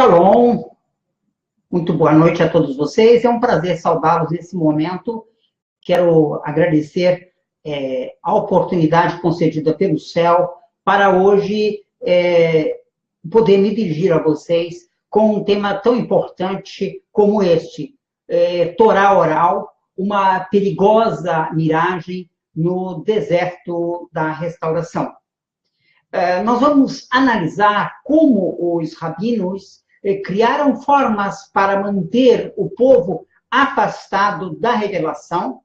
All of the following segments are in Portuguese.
Shalom, muito boa noite a todos vocês. É um prazer saudá-los nesse momento. Quero agradecer a oportunidade concedida pelo céu para hoje poder me dirigir a vocês com um tema tão importante como este, Torá oral, uma perigosa miragem no deserto da restauração. Nós vamos analisar como os rabinos criaram formas para manter o povo afastado da revelação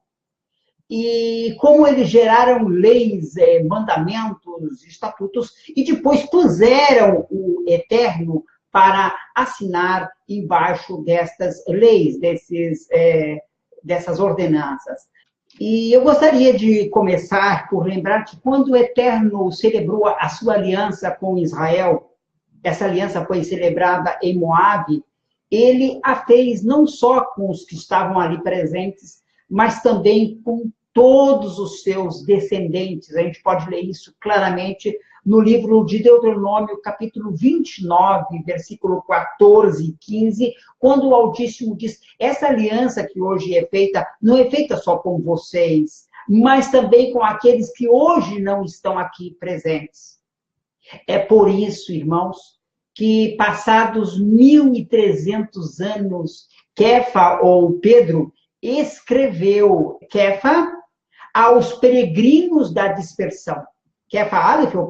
e como eles geraram leis, mandamentos, estatutos e depois puseram o Eterno para assinar embaixo destas leis, dessas ordenanças. E eu gostaria de começar por lembrar que quando o Eterno celebrou a sua aliança com Israel, essa aliança foi celebrada em Moabe, ele a fez não só com os que estavam ali presentes, mas também com todos os seus descendentes. A gente pode ler isso claramente no livro de Deuteronômio, capítulo 29, versículo 14 e 15, quando o Altíssimo diz, essa aliança que hoje é feita, não é feita só com vocês, mas também com aqueles que hoje não estão aqui presentes. É por isso, irmãos, que passados 1.300 anos, Kefa, ou Pedro, escreveu Kefa aos peregrinos da dispersão. Kefa Aleph, ou 1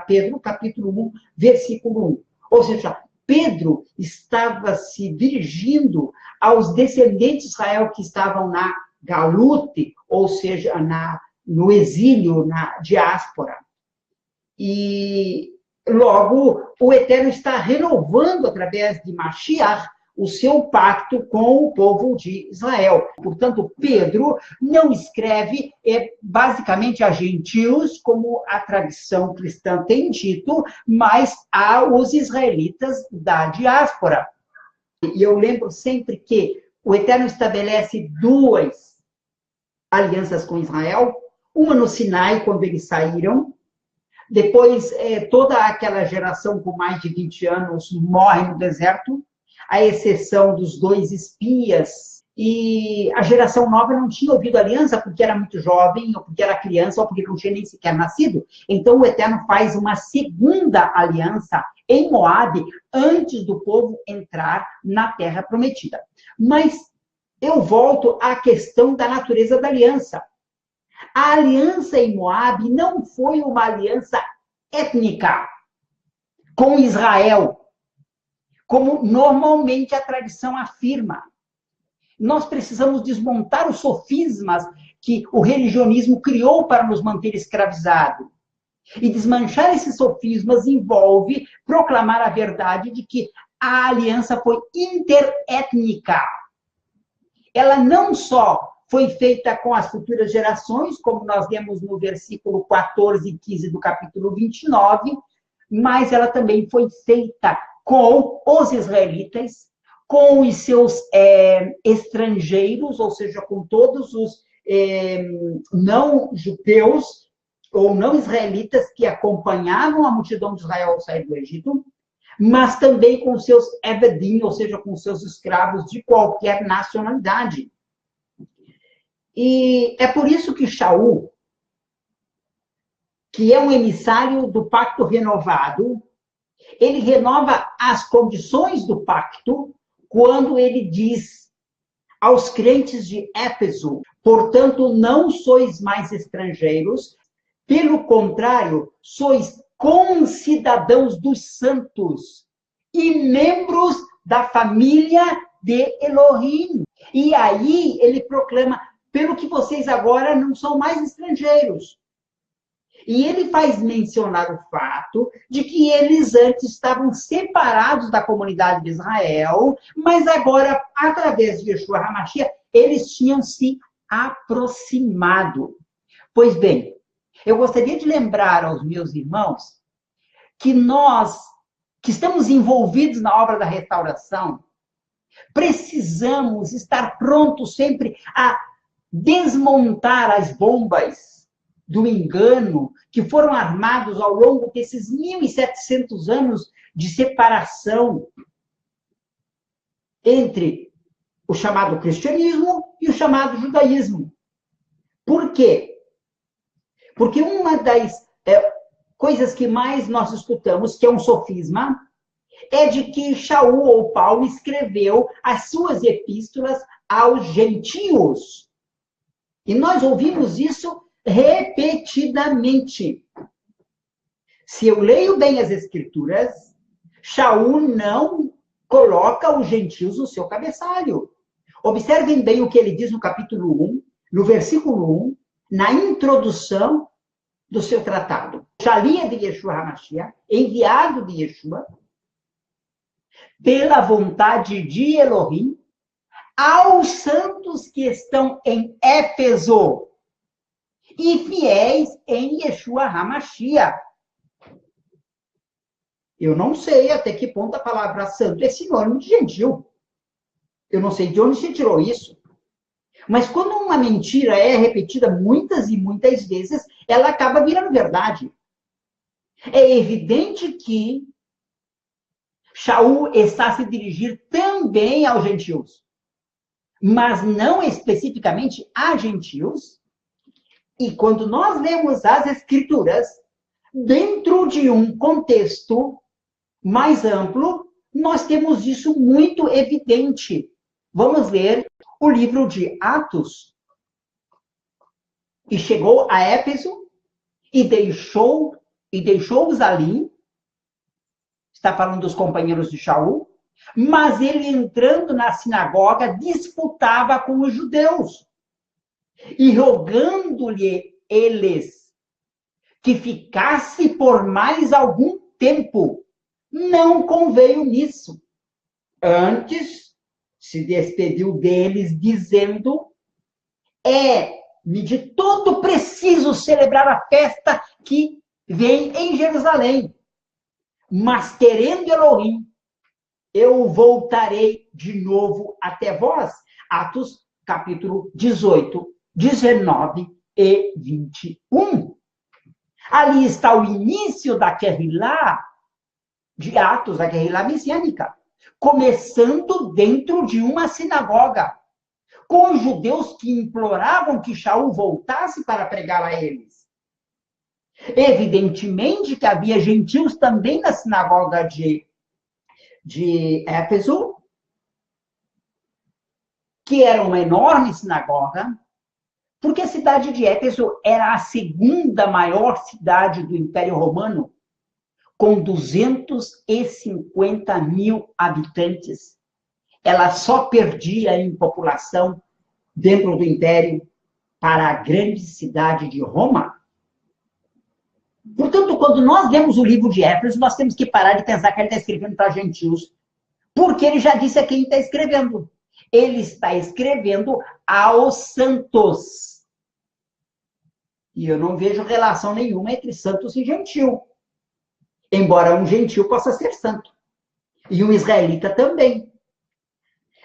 Pedro, capítulo 1, versículo 1. Ou seja, Pedro estava se dirigindo aos descendentes de Israel que estavam na Galute, ou seja, no exílio, na diáspora. E logo o Eterno está renovando, através de Mashiach, o seu pacto com o povo de Israel. Portanto, Pedro não escreve basicamente a gentios, como a tradição cristã tem dito, mas aos israelitas da diáspora. E eu lembro sempre que o Eterno estabelece duas alianças com Israel, uma no Sinai, quando eles saíram, depois toda aquela geração com mais de 20 anos morre no deserto, à exceção dos 2 espias, e a geração nova não tinha ouvido aliança porque era muito jovem, ou porque era criança, ou porque não tinha nem sequer nascido. Então o Eterno faz uma segunda aliança em Moabe, antes do povo entrar na Terra Prometida. Mas eu volto à questão da natureza da aliança. A aliança em Moabe não foi uma aliança étnica com Israel, como normalmente a tradição afirma. Nós precisamos desmontar os sofismas que o religionismo criou para nos manter escravizados. E desmanchar esses sofismas envolve proclamar a verdade de que a aliança foi interétnica. Ela não só foi feita com as futuras gerações, como nós vemos no versículo 14 e 15 do capítulo 29, mas ela também foi feita com os israelitas, com os seus estrangeiros, ou seja, com todos os não-judeus ou não-israelitas que acompanhavam a multidão de Israel ao sair do Egito, mas também com seus evedim, ou seja, com seus escravos de qualquer nacionalidade. E é por isso que Shaul, que é um emissário do pacto renovado, ele renova as condições do pacto quando ele diz aos crentes de Éfeso, portanto, não sois mais estrangeiros, pelo contrário, sois concidadãos dos santos e membros da família de Elohim. E aí ele proclama, pelo que vocês agora não são mais estrangeiros. E ele faz mencionar o fato de que eles antes estavam separados da comunidade de Israel, mas agora, através de Yeshua HaMashiach, eles tinham se aproximado. Pois bem, eu gostaria de lembrar aos meus irmãos que nós, que estamos envolvidos na obra da restauração, precisamos estar prontos sempre a desmontar as bombas do engano que foram armados ao longo desses 1.700 anos de separação. entre o chamado cristianismo e o chamado judaísmo. Por quê? Porque uma das coisas que mais nós escutamos, que é um sofisma, é de que Shaul ou Paulo escreveu as suas epístolas aos gentios. E nós ouvimos isso repetidamente. Se eu leio bem as escrituras, Shaul não coloca os gentios no seu cabeçalho. Observem bem o que ele diz no capítulo 1, no versículo 1, na introdução do seu tratado. Shalia de Yeshua HaMashiach, enviado de Yeshua, pela vontade de Elohim, aos santos que estão em Éfeso e fiéis em Yeshua HaMashiach. Eu não sei até que ponto a palavra santo é sinônimo de gentil. Eu não sei de onde se tirou isso. Mas quando uma mentira é repetida muitas e muitas vezes, ela acaba virando verdade. É evidente que Shaul está a se dirigir também aos gentios, mas não especificamente a gentios. E quando nós lemos as escrituras, dentro de um contexto mais amplo, nós temos isso muito evidente. Vamos ler o livro de Atos. E chegou a Éfeso e deixou-os ali. Está falando dos companheiros de Shaul. Mas ele, entrando na sinagoga, disputava com os judeus. E rogando-lhe eles que ficasse por mais algum tempo, não conveio nisso. Antes, se despediu deles, dizendo: é-me de todo preciso celebrar a festa que vem em Jerusalém. Mas, querendo Elohim, eu voltarei de novo até vós. Atos, capítulo 18, 19 e 21. Ali está o início da Querrilá de Atos, da Querrilá messiânica, começando dentro de uma sinagoga, com os judeus que imploravam que Shaul voltasse para pregar a eles. Evidentemente que havia gentios também na sinagoga de Éfeso, que era uma enorme sinagoga, porque a cidade de Éfeso era a segunda maior cidade do Império Romano, com 250 mil habitantes. Ela só perdia em população dentro do Império para a grande cidade de Roma. Portanto, quando nós lemos o livro de Éfeso, nós temos que parar de pensar que ele está escrevendo para gentios, porque ele já disse a quem está escrevendo. Ele está escrevendo aos santos. E eu não vejo relação nenhuma entre santos e gentil. Embora um gentil possa ser santo. E um israelita também.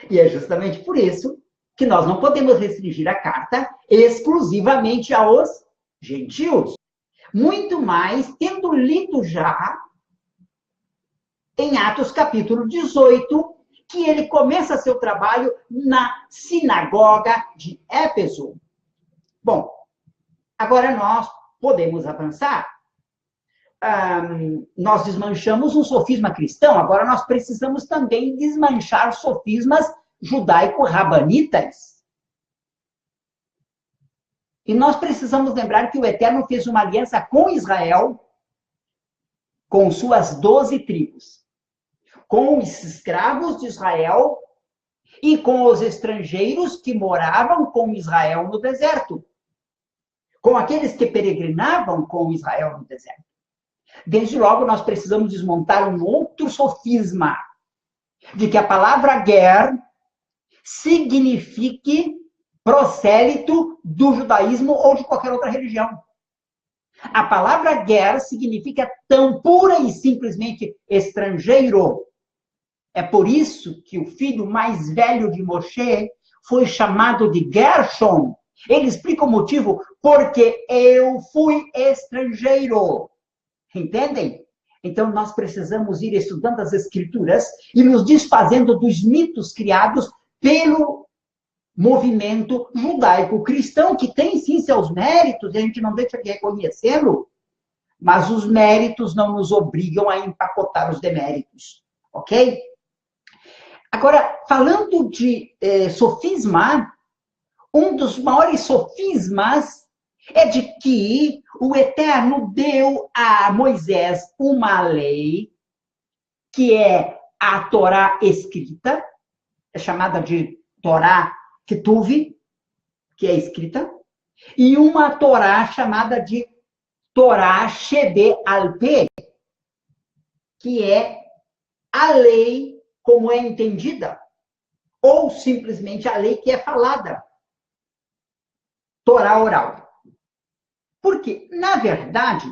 E é justamente por isso que nós não podemos restringir a carta exclusivamente aos gentios. Muito mais tendo lido já em Atos capítulo 18, que ele começa seu trabalho na sinagoga de Éfeso. Bom, agora nós podemos avançar. Nós desmanchamos um sofisma cristão, agora nós precisamos também desmanchar sofismas judaico-rabanitas. E nós precisamos lembrar que o Eterno fez uma aliança com Israel, com suas 12 tribos, com os escravos de Israel e com os estrangeiros que moravam com Israel no deserto, com aqueles que peregrinavam com Israel no deserto. Desde logo, nós precisamos desmontar um outro sofisma, de que a palavra ger signifique prosélito do judaísmo ou de qualquer outra religião. A palavra ger significa tão pura e simplesmente estrangeiro. É por isso que o filho mais velho de Moshe foi chamado de Gershom. Ele explica o motivo: porque eu fui estrangeiro. Entendem? Então, nós precisamos ir estudando as Escrituras e nos desfazendo dos mitos criados pelo movimento judaico-cristão, que tem sim seus méritos, a gente não deixa de reconhecê-lo, mas os méritos não nos obrigam a empacotar os deméritos, ok? Agora, falando de sofisma, um dos maiores sofismas é de que o Eterno deu a Moisés uma lei, que é a Torá escrita, é chamada de Torá Ketuv, que é escrita, e uma Torá chamada de Torá Shebe-al-Peh, que é a lei como é entendida, ou simplesmente a lei que é falada. Torá oral. Porque, na verdade,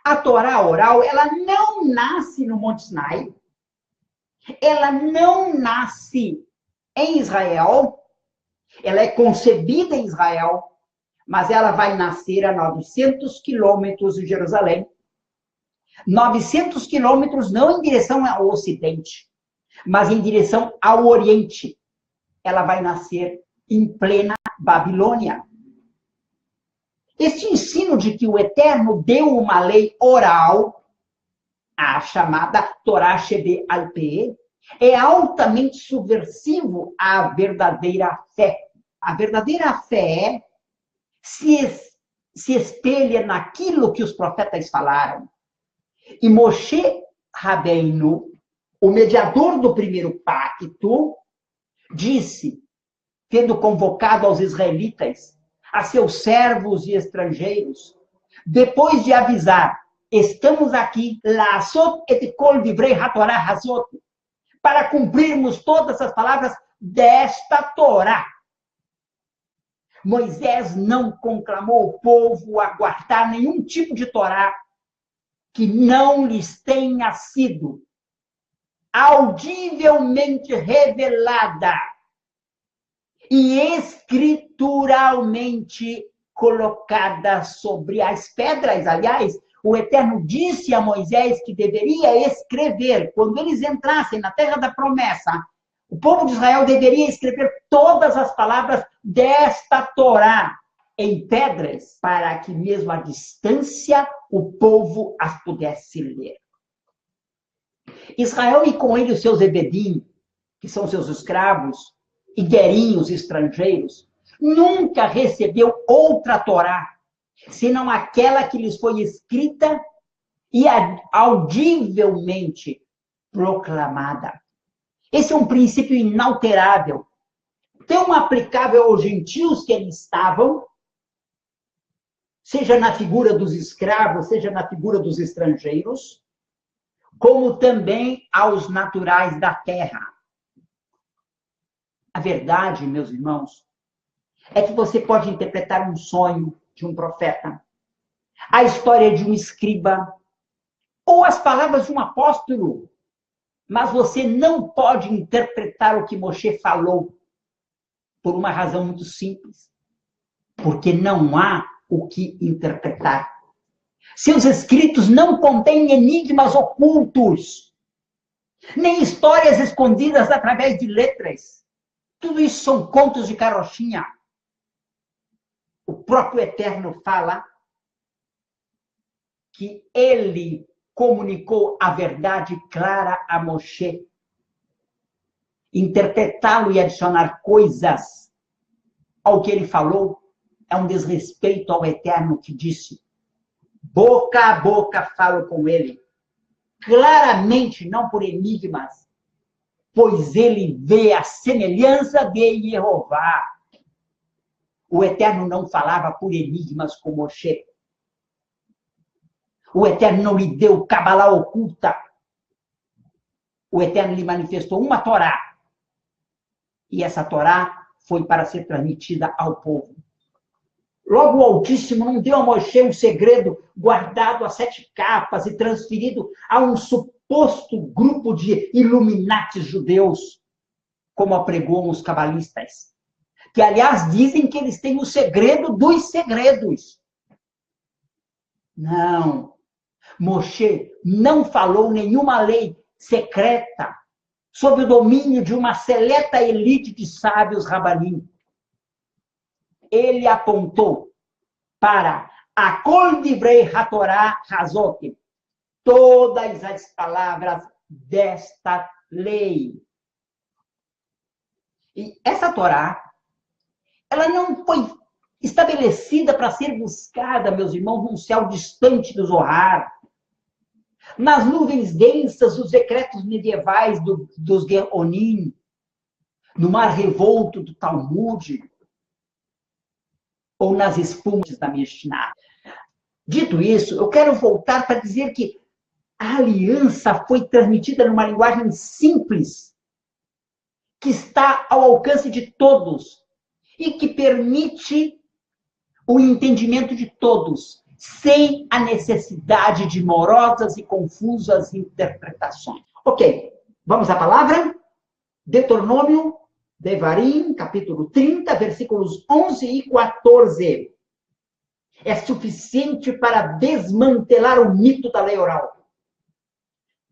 a Torá oral, ela não nasce no Monte Sinai, ela não nasce em Israel, ela é concebida em Israel, mas ela vai nascer a 900 quilômetros de Jerusalém. 900 quilômetros não em direção ao Ocidente, mas em direção ao Oriente. Ela vai nascer em plena Babilônia. Este ensino de que o Eterno deu uma lei oral, a chamada Torá Shebe-al-Peh, é altamente subversivo à verdadeira fé. A verdadeira fé se espelha naquilo que os profetas falaram. E Moshe Rabbeinu, o mediador do primeiro pacto, disse, tendo convocado aos israelitas, a seus servos e estrangeiros, depois de avisar, estamos aqui, la'asot et kol divrei haTorá hazot, para cumprirmos todas as palavras desta Torá. Moisés não conclamou o povo a guardar nenhum tipo de Torá que não lhes tenha sido audivelmente revelada e escrituralmente colocada sobre as pedras. Aliás, o Eterno disse a Moisés que deveria escrever, quando eles entrassem na terra da promessa, o povo de Israel deveria escrever todas as palavras desta Torá em pedras, para que mesmo à distância o povo as pudesse ler. Israel e com ele os seus ebedim, que são seus escravos, e guerinhos estrangeiros, nunca recebeu outra Torá, senão aquela que lhes foi escrita e audivelmente proclamada. Esse é um princípio inalterável, tão aplicável aos gentios que ali estavam, seja na figura dos escravos, seja na figura dos estrangeiros, como também aos naturais da terra. A verdade, meus irmãos, é que você pode interpretar um sonho de um profeta, a história de um escriba, ou as palavras de um apóstolo, mas você não pode interpretar o que Moshe falou, por uma razão muito simples, porque não há o que interpretar. Seus escritos não contêm enigmas ocultos, nem histórias escondidas através de letras. Tudo isso são contos de carochinha. O próprio Eterno fala que ele comunicou a verdade clara a Moshe. Interpretá-lo e adicionar coisas ao que ele falou é um desrespeito ao Eterno, que disse: boca a boca falo com ele, claramente, não por enigmas, pois ele vê a semelhança de Jeová. O Eterno não falava por enigmas com Moshe. O Eterno não lhe deu cabalá oculta. O Eterno lhe manifestou uma Torá. E essa Torá foi para ser transmitida ao povo. Logo, o Altíssimo não deu a Moshe um segredo guardado a 7 capas e transferido a um suposto grupo de iluminatis judeus, como apregou os cabalistas, que, aliás, dizem que eles têm o segredo dos segredos. Não. Moshe não falou nenhuma lei secreta sob o domínio de uma seleta elite de sábios rabanim. Ele apontou para a Kol Divrei HaTorah Hazot, todas as palavras desta lei. E essa Torá, ela não foi estabelecida para ser buscada, meus irmãos, num céu distante do Zohar, nas nuvens densas dos decretos medievais dos Geonim, no mar revolto do Talmud, ou nas espumas da Mishnah. Dito isso, eu quero voltar para dizer que a aliança foi transmitida numa linguagem simples, que está ao alcance de todos e que permite o entendimento de todos, sem a necessidade de morosas e confusas interpretações. Ok, vamos à palavra? Deuteronômio, Devarim, capítulo 30, versículos 11 e 14. É suficiente para desmantelar o mito da lei oral.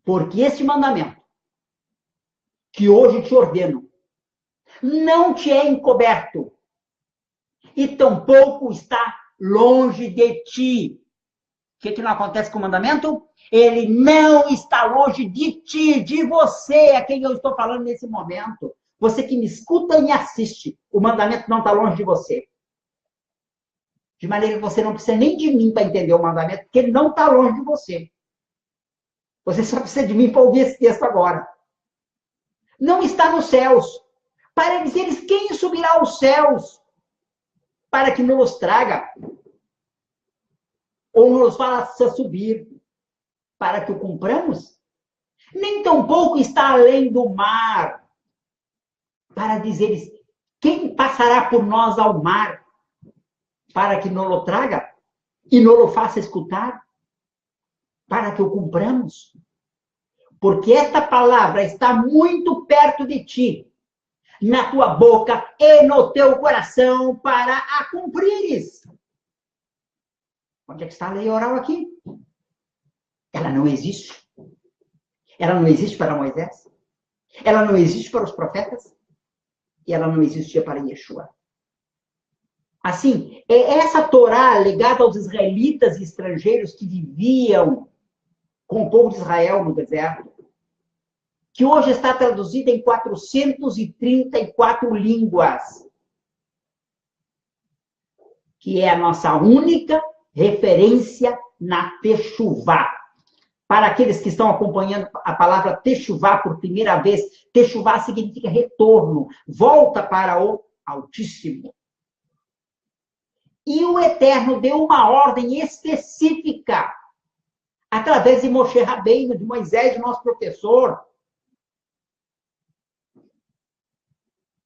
Porque este mandamento, que hoje te ordeno, não te é encoberto, e tampouco está longe de ti. O que não acontece com o mandamento? Ele não está longe de ti, de você, a quem eu estou falando nesse momento. Você que me escuta e me assiste, o mandamento não está longe de você. De maneira que você não precisa nem de mim para entender o mandamento, porque ele não está longe de você. Você só precisa de mim para ouvir esse texto agora. Não está nos céus. Para dizeres quem subirá aos céus, para que nos traga, ou nos faça subir, para que o cumpramos. Nem tampouco está além do mar, para dizeres quem passará por nós ao mar, para que nos o traga e nos o faça escutar, para que o cumpramos. Porque esta palavra está muito perto de ti, na tua boca e no teu coração, para a cumprires. Onde é que está a lei oral aqui? Ela não existe. Ela não existe para Moisés. Ela não existe para os profetas. E ela não existia para Yeshua. Assim, é essa Torá ligada aos israelitas e estrangeiros que viviam com o povo de Israel no deserto, que hoje está traduzida em 434 línguas, que é a nossa única referência na Teshuvá. Para aqueles que estão acompanhando a palavra Teshuvá por primeira vez, Teshuvá significa retorno, volta para o Altíssimo. E o Eterno deu uma ordem específica, através de Moshe Rabbeinu, de Moisés, nosso professor.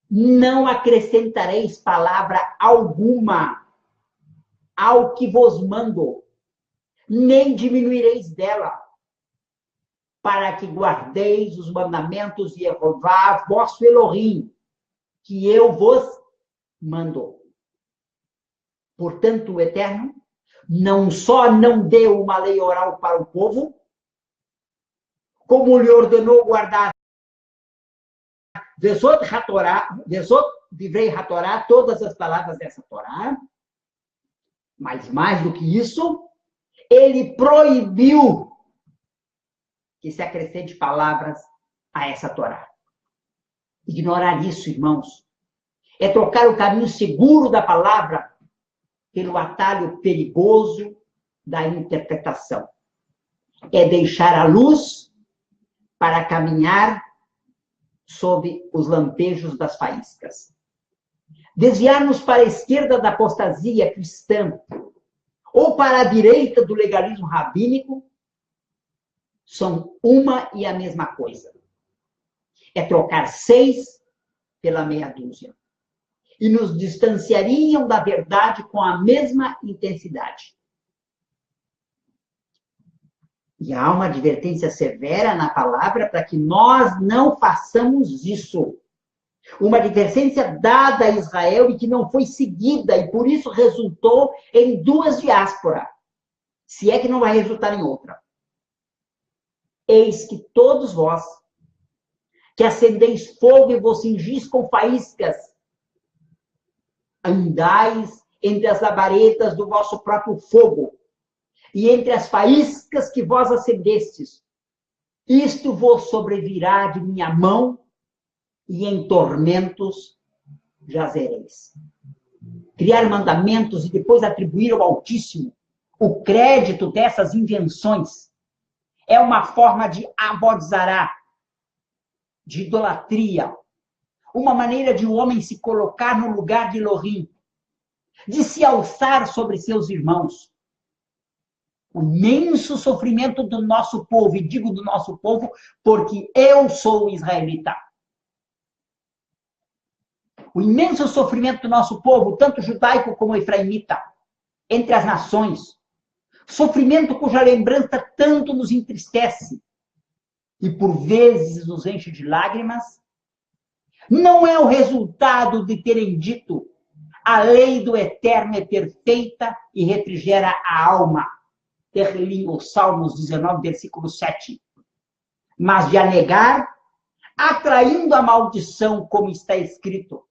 Não acrescentareis palavra alguma ao que vos mando, nem diminuireis dela, para que guardeis os mandamentos de Jeová, vosso Elohim, que eu vos mando. Portanto, o Eterno não só não deu uma lei oral para o povo, como lhe ordenou guardar Vesot Divrei HaTorah, todas as palavras dessa Torá, mas mais do que isso, ele proibiu que se acrescente palavras a essa Torá. Ignorar isso, irmãos, é trocar o caminho seguro da palavra pelo atalho perigoso da interpretação. É deixar a luz para caminhar sob os lampejos das faíscas. Desviar-nos para a esquerda da apostasia cristã ou para a direita do legalismo rabínico são uma e a mesma coisa. É trocar 6 pela meia dúzia. E nos distanciariam da verdade com a mesma intensidade. E há uma advertência severa na palavra para que nós não façamos isso. Uma advertência dada a Israel e que não foi seguida, e por isso resultou em 2 diásporas. Se é que não vai resultar em outra. Eis que todos vós, que acendeis fogo e vos cingis com faíscas, andais entre as labaredas do vosso próprio fogo, e entre as faíscas que vós acendestes. Isto vos sobrevirá de minha mão, e em tormentos jazereis. Criar mandamentos e depois atribuir ao Altíssimo o crédito dessas invenções é uma forma de abodzará, de idolatria, uma maneira de um homem se colocar no lugar de Elohim, de se alçar sobre seus irmãos. O imenso sofrimento do nosso povo, e digo do nosso povo porque eu sou israelita. O imenso sofrimento do nosso povo, tanto judaico como efraimita, entre as nações, sofrimento cuja lembrança tanto nos entristece e por vezes nos enche de lágrimas, não é o resultado de terem dito: a lei do Eterno é perfeita e refrigera a alma. Terlim, Salmos 19, versículo 7. Mas de a negar, atraindo a maldição, como está escrito: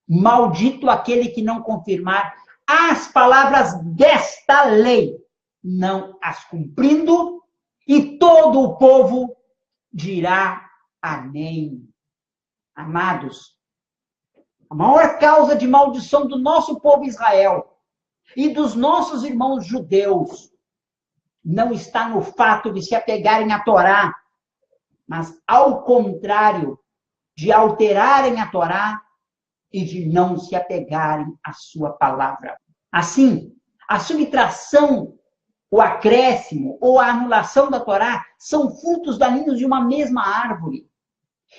maldito aquele que não confirmar as palavras desta lei, não as cumprindo, e todo o povo dirá amém. Amados, a maior causa de maldição do nosso povo Israel e dos nossos irmãos judeus não está no fato de se apegarem à Torá, mas, ao contrário, de alterarem a Torá e de não se apegarem à sua palavra. Assim, a subtração, o acréscimo ou a anulação da Torá são frutos daninhos de uma mesma árvore.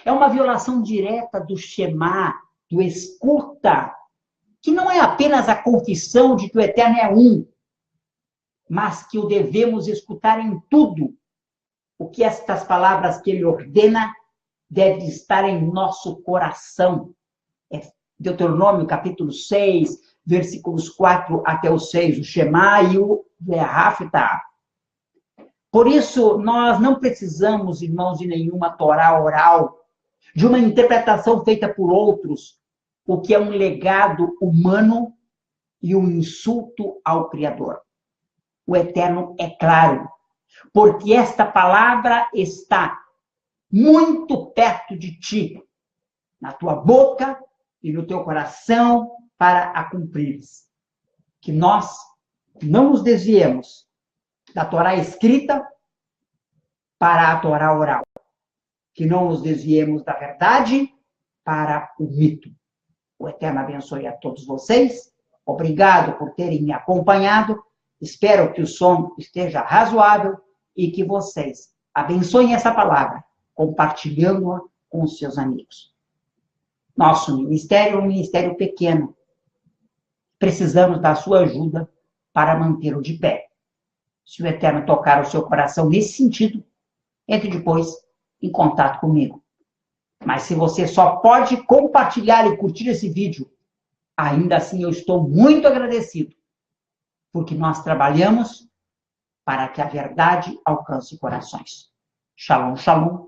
É uma violação direta do Shema, do escuta, que não é apenas a confissão de que o Eterno é um, mas que o devemos escutar em tudo. O que estas palavras que ele ordena deve estar em nosso coração. É Deuteronômio, capítulo 6, versículos 4 até o 6, o Shema e o Ve'ahavta. Por isso, nós não precisamos, irmãos, de nenhuma Torá oral, de uma interpretação feita por outros, o que é um legado humano e um insulto ao Criador. O Eterno é claro, porque esta palavra está muito perto de ti, na tua boca e no teu coração, para a cumprires. Que nós não nos desviemos da Torá escrita para a Torá oral. Que não nos desviemos da verdade para o mito. O Eterno abençoe a todos vocês. Obrigado por terem me acompanhado. Espero que o som esteja razoável e que vocês abençoem essa palavra, compartilhando-a com os seus amigos. Nosso ministério é um ministério pequeno. Precisamos da sua ajuda para mantê-lo de pé. Se o Eterno tocar o seu coração nesse sentido, entre depois em contato comigo. Mas se você só pode compartilhar e curtir esse vídeo, ainda assim eu estou muito agradecido, porque nós trabalhamos para que a verdade alcance corações. Shalom, shalom